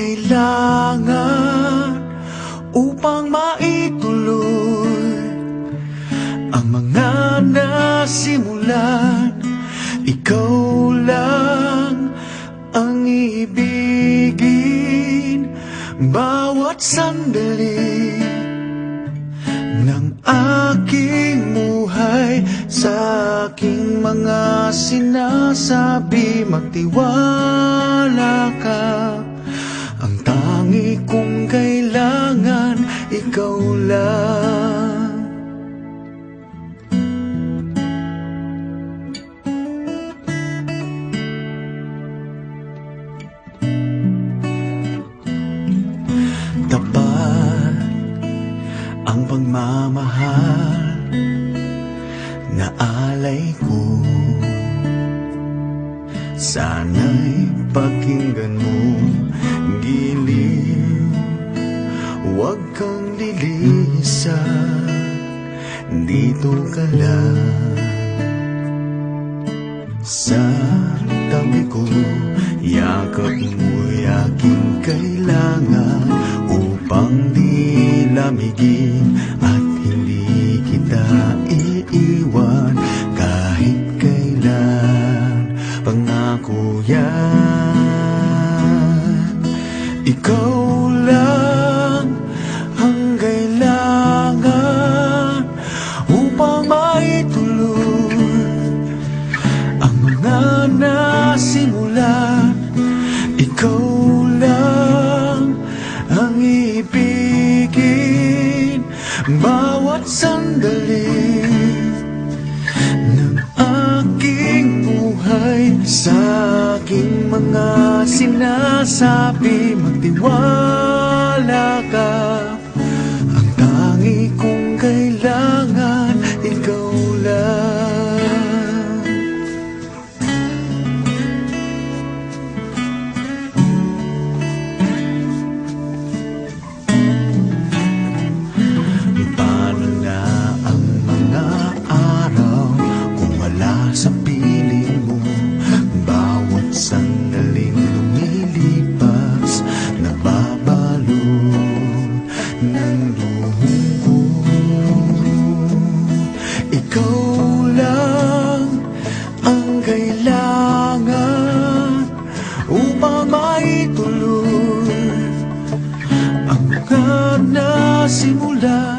kailangan upang maituloy ang mga nasimulan. Ikaw lang ang iibigin bawat sandali ng aking buhay. Sa aking mga sinasabi, magtiwala ka. Ang tangi kong kailangan, ikaw lang. Tapat ang pagmamahal na alay ko. Sana'y pakinggan mo, giliw, huwag kang lilisan, dito ka lang. Sa tabi ko, yakap mo'y aking kailangan upang di lamigin at hindi kita iiwan kahit kailan. Pangako yan, ikaw lang ang kailangan upang maituloy ang mga nasimulan. Ikaw lang ang ibigin bawat sandali ng aking buhay. Sa aking mga sinasabi, magtiwala ka. Ang tangi kong kailangan, ikaw lang. Sa piling mo, bawat sandaling lumilipas, nababalot ng luhong ko. Ikaw lang ang kailangan upang maituloy ang mga nasimulan.